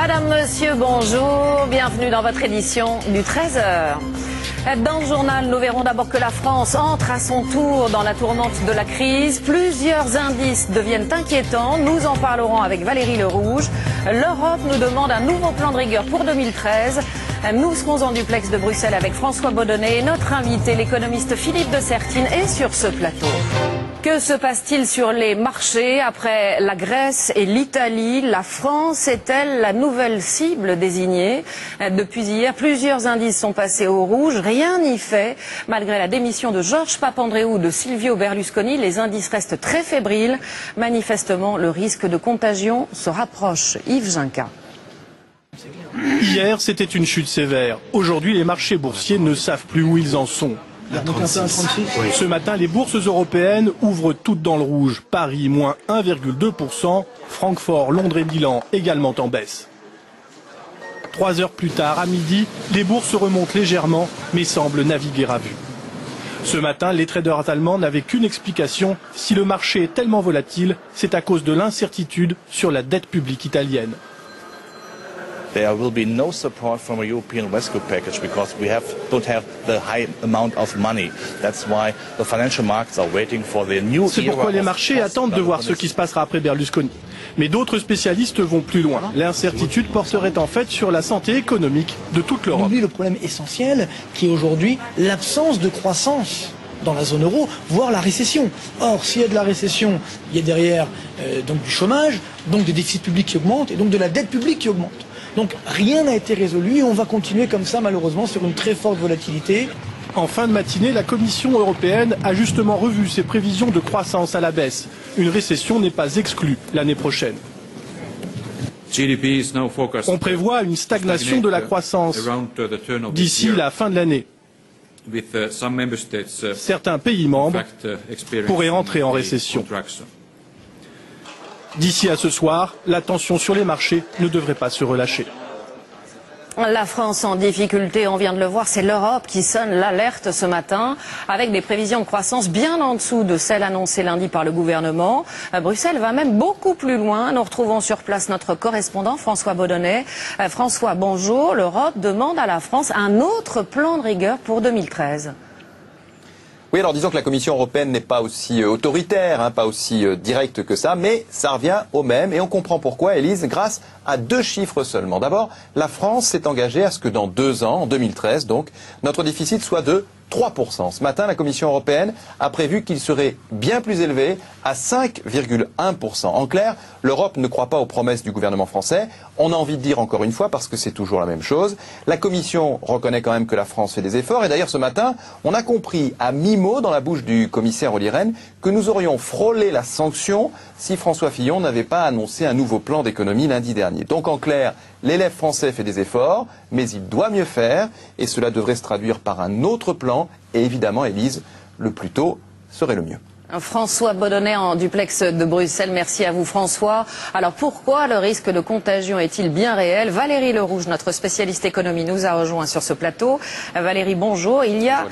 Madame, Monsieur, bonjour, bienvenue dans votre édition du 13h. Dans le journal, nous verrons d'abord que la France entre à son tour dans la tourmente de la crise. Plusieurs indices deviennent inquiétants. Nous en parlerons avec Valérie Lerouge. L'Europe nous demande un nouveau plan de rigueur pour 2013. Nous serons en duplex de Bruxelles avec François Baudonnet et notre invité, l'économiste Philippe de Sertine, est sur ce plateau. Que se passe-t-il sur les marchés après la Grèce et l'Italie? La France est-elle la nouvelle cible désignée? Depuis hier, plusieurs indices sont passés au rouge. Rien n'y fait. Malgré la démission de Georges Papandréou ou de Silvio Berlusconi, les indices restent très fébriles. Manifestement, le risque de contagion se rapproche. Yves Zinca. Hier, c'était une chute sévère. Aujourd'hui, les marchés boursiers ne savent plus où ils en sont. Ce matin, les bourses européennes ouvrent toutes dans le rouge. Paris, moins 1,2%. Francfort, Londres et Milan, également en baisse. 3 heures plus tard, à midi, les bourses remontent légèrement, mais semblent naviguer à vue. Ce matin, les traders allemands n'avaient qu'une explication. Si le marché est tellement volatile, c'est à cause de l'incertitude sur la dette publique italienne. There will be no support from a European rescue package because we don't have the high amount of money. That's why the financial markets are waiting for the new. C'est pourquoi les marchés attendent de voir ce qui se passera après Berlusconi. Mais d'autres spécialistes vont plus loin. L'incertitude porterait en fait sur la santé économique de toute l'Europe. On oublie le problème essentiel qui est aujourd'hui l'absence de croissance dans la zone euro, voire la récession. Or, s'il y a de la récession, il y a derrière donc du chômage, donc des déficits publics qui augmentent et donc de la dette publique qui augmente. Donc rien n'a été résolu et on va continuer comme ça malheureusement sur une très forte volatilité. En fin de matinée, la Commission européenne a justement revu ses prévisions de croissance à la baisse. Une récession n'est pas exclue l'année prochaine. On prévoit une stagnation de la croissance d'ici la fin de l'année. Certains pays membres pourraient rentrer en récession. D'ici à ce soir, la tension sur les marchés ne devrait pas se relâcher. La France en difficulté, on vient de le voir, c'est l'Europe qui sonne l'alerte ce matin, avec des prévisions de croissance bien en dessous de celles annoncées lundi par le gouvernement. Bruxelles va même beaucoup plus loin. Nous retrouvons sur place notre correspondant François Baudonnet. François, bonjour. L'Europe demande à la France un autre plan de rigueur pour 2013. Oui, alors disons que la Commission européenne n'est pas aussi autoritaire, pas aussi directe que ça, mais ça revient au même et on comprend pourquoi, Élise, grâce à 2 chiffres seulement. D'abord, la France s'est engagée à ce que dans 2 ans, en 2013 donc, notre déficit soit de 3%. Ce matin, la Commission européenne a prévu qu'il serait bien plus élevé à 5,1%. En clair, l'Europe ne croit pas aux promesses du gouvernement français. On a envie de dire encore une fois, parce que c'est toujours la même chose, la Commission reconnaît quand même que la France fait des efforts. Et d'ailleurs, ce matin, on a compris à mi-mot dans la bouche du commissaire Olli Rehn que nous aurions frôlé la sanction si François Fillon n'avait pas annoncé un nouveau plan d'économie lundi dernier. Donc en clair, l'élève français fait des efforts, mais il doit mieux faire, et cela devrait se traduire par un autre plan, et évidemment, Élise, le plus tôt serait le mieux. François Baudonnet en duplex de Bruxelles. Merci à vous François. Alors pourquoi le risque de contagion est-il bien réel? Valérie Lerouge, notre spécialiste économie, nous a rejoint sur ce plateau. Valérie, bonjour. Il y a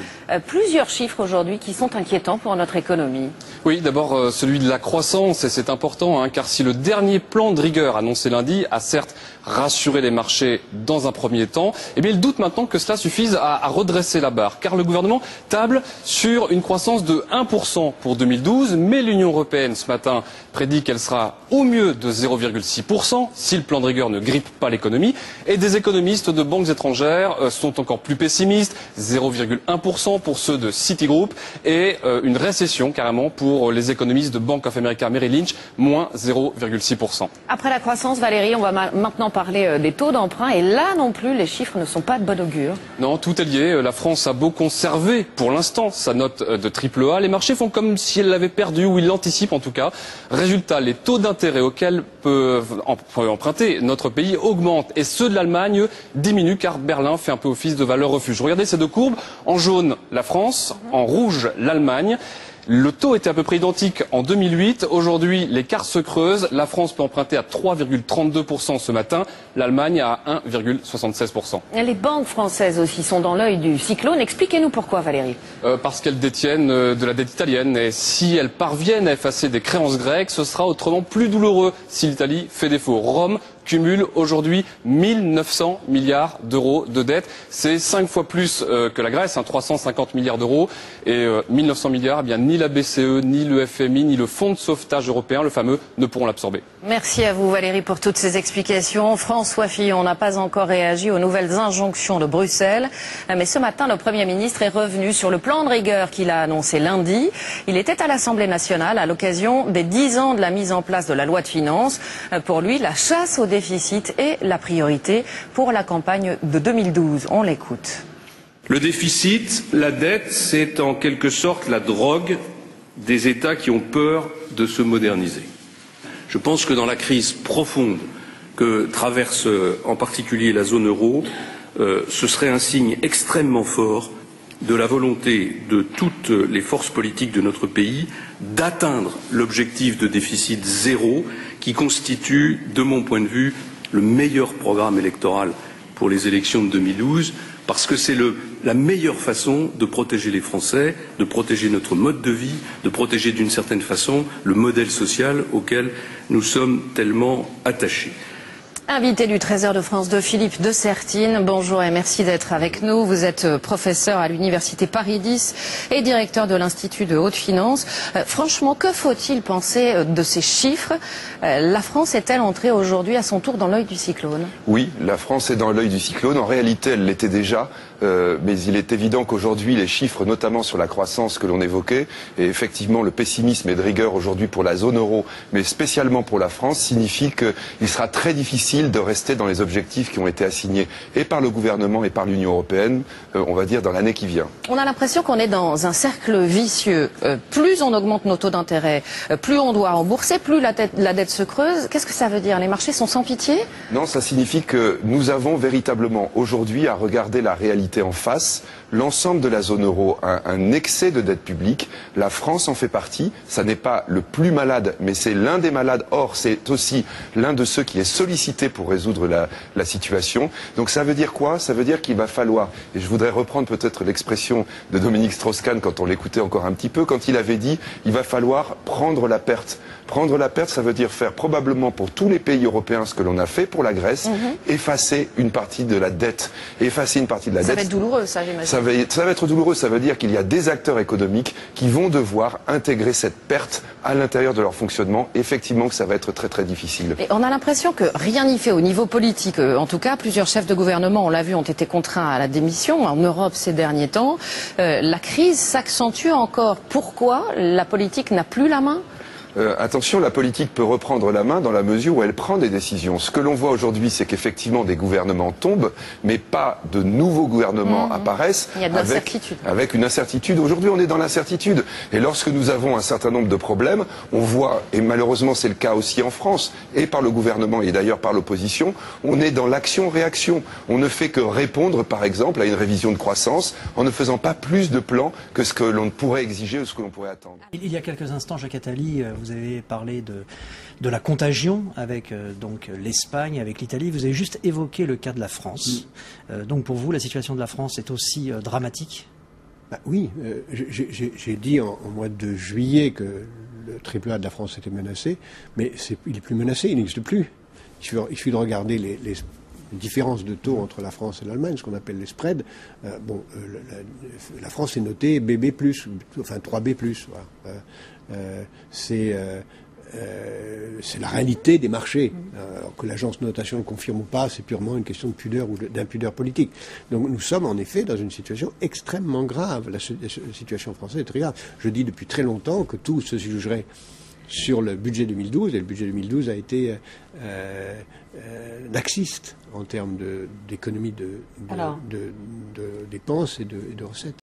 plusieurs chiffres aujourd'hui qui sont inquiétants pour notre économie. Oui, d'abord celui de la croissance, et c'est important, car si le dernier plan de rigueur annoncé lundi a certes rassuré les marchés dans un premier temps, eh bien il doute maintenant que cela suffise à redresser la barre, car le gouvernement table sur une croissance de 1% pour 2012, mais l'Union européenne ce matin prédit qu'elle sera au mieux de 0,6% si le plan de rigueur ne grippe pas l'économie, et des économistes de banques étrangères sont encore plus pessimistes, 0,1% pour ceux de Citigroup, et une récession carrément pour les économistes de Bank of America Merrill Lynch, moins 0,6%. Après la croissance, Valérie, on va maintenant parler des taux d'emprunt, et là non plus les chiffres ne sont pas de bon augure. Non, tout est lié. La France a beau conserver pour l'instant sa note de AAA, les marchés font comme si elle l'avait perdue, ou ils l'anticipent en tout cas. Résultat, les taux d'intérêt auxquels peut emprunter notre pays augmentent, et ceux de l'Allemagne diminuent, car Berlin fait un peu office de valeur refuge. Regardez ces 2 courbes, en jaune la France, en rouge l'Allemagne. Le taux était à peu près identique en 2008. Aujourd'hui, l'écart se creuse. La France peut emprunter à 3,32% ce matin. L'Allemagne à 1,76%. Les banques françaises aussi sont dans l'œil du cyclone. Expliquez-nous pourquoi, Valérie. Parce qu'elles détiennent de la dette italienne. Et si elles parviennent à effacer des créances grecques, ce sera autrement plus douloureux si l'Italie fait défaut. Rome cumule aujourd'hui 1900 milliards d'euros de dette. C'est 5 fois plus que la Grèce, 350 milliards d'euros. Et 1900 milliards, eh bien, ni la BCE, ni le FMI, ni le Fonds de sauvetage européen, le fameux, ne pourront l'absorber. Merci à vous Valérie pour toutes ces explications. François Fillon n'a pas encore réagi aux nouvelles injonctions de Bruxelles. Mais ce matin, le Premier ministre est revenu sur le plan de rigueur qu'il a annoncé lundi. Il était à l'Assemblée nationale à l'occasion des 10 ans de la mise en place de la loi de finances. Pour lui, la chasse au déficit est la priorité pour la campagne de 2012. On l'écoute. Le déficit, la dette, c'est en quelque sorte la drogue des États qui ont peur de se moderniser. Je pense que dans la crise profonde que traverse en particulier la zone euro, ce serait un signe extrêmement fort de la volonté de toutes les forces politiques de notre pays d'atteindre l'objectif de déficit zéro qui constitue, de mon point de vue, le meilleur programme électoral pour les élections de 2012, parce que c'est la meilleure façon de protéger les Français, de protéger notre mode de vie, de protéger d'une certaine façon le modèle social auquel nous sommes tellement attachés. Invité du Trésor de France de Philippe de Sertine, bonjour et merci d'être avec nous. Vous êtes professeur à l'Université Paris X et directeur de l'Institut de Haute Finance. Franchement, que faut-il penser de ces chiffres? La France est-elle entrée aujourd'hui à son tour dans l'œil du cyclone? Oui, la France est dans l'œil du cyclone. En réalité, elle l'était déjà. Mais il est évident qu'aujourd'hui, les chiffres, notamment sur la croissance que l'on évoquait, et effectivement le pessimisme est de rigueur aujourd'hui pour la zone euro, mais spécialement pour la France, signifie qu'il sera très difficile de rester dans les objectifs qui ont été assignés et par le gouvernement et par l'Union européenne, on va dire, dans l'année qui vient. On a l'impression qu'on est dans un cercle vicieux. Plus on augmente nos taux d'intérêt, plus on doit rembourser, plus la dette se creuse. Qu'est-ce que ça veut dire? Les marchés sont sans pitié? Non, ça signifie que nous avons véritablement aujourd'hui à regarder la réalité en face. L'ensemble de la zone euro a un excès de dette publique. La France en fait partie. Ça n'est pas le plus malade, mais c'est l'un des malades. Or, c'est aussi l'un de ceux qui est sollicité pour résoudre la situation. Donc ça veut dire quoi? Ça veut dire qu'il va falloir, et je voudrais reprendre peut-être l'expression de Dominique Strauss-Kahn quand on l'écoutait encore un petit peu, quand il avait dit il va falloir prendre la perte. Prendre la perte, ça veut dire faire probablement pour tous les pays européens ce que l'on a fait pour la Grèce, effacer une partie de la dette. Effacer une partie de la dette. Ça va être douloureux, ça, j'imagine. Ça va être douloureux, ça veut dire qu'il y a des acteurs économiques qui vont devoir intégrer cette perte à l'intérieur de leur fonctionnement. Effectivement que ça va être très très difficile. Et on a l'impression que rien n'y fait au niveau politique. En tout cas, plusieurs chefs de gouvernement, on l'a vu, ont été contraints à la démission en Europe ces derniers temps. La crise s'accentue encore. Pourquoi la politique n'a plus la main? Attention, la politique peut reprendre la main dans la mesure où elle prend des décisions. Ce que l'on voit aujourd'hui, c'est qu'effectivement des gouvernements tombent, mais pas de nouveaux gouvernements apparaissent. Il y a de l'incertitude. Avec une incertitude. Aujourd'hui, on est dans l'incertitude. Et lorsque nous avons un certain nombre de problèmes, on voit, et malheureusement c'est le cas aussi en France, et par le gouvernement et d'ailleurs par l'opposition, on est dans l'action-réaction. On ne fait que répondre, par exemple, à une révision de croissance en ne faisant pas plus de plans que ce que l'on pourrait exiger ou ce que l'on pourrait attendre. Il y a quelques instants, Jacques Attali, vous avez parlé de la contagion avec donc l'Espagne, avec l'Italie. Vous avez juste évoqué le cas de la France. Donc pour vous, la situation de la France est aussi dramatique? Oui, j'ai dit en mois de juillet que le triple A de la France était menacé, mais il est plus menacé, il n'existe plus. Il suffit de regarder les différences de taux entre la France et l'Allemagne, ce qu'on appelle les spreads. La France est notée BB+, enfin 3B+. Voilà. C'est la réalité des marchés. Alors que l'agence de notation le confirme ou pas, c'est purement une question de pudeur ou d'impudeur politique. Donc nous sommes en effet dans une situation extrêmement grave. La situation française est très grave. Je dis depuis très longtemps que tout se jugerait sur le budget 2012, et le budget 2012 a été laxiste en termes d'économie de dépenses et de recettes.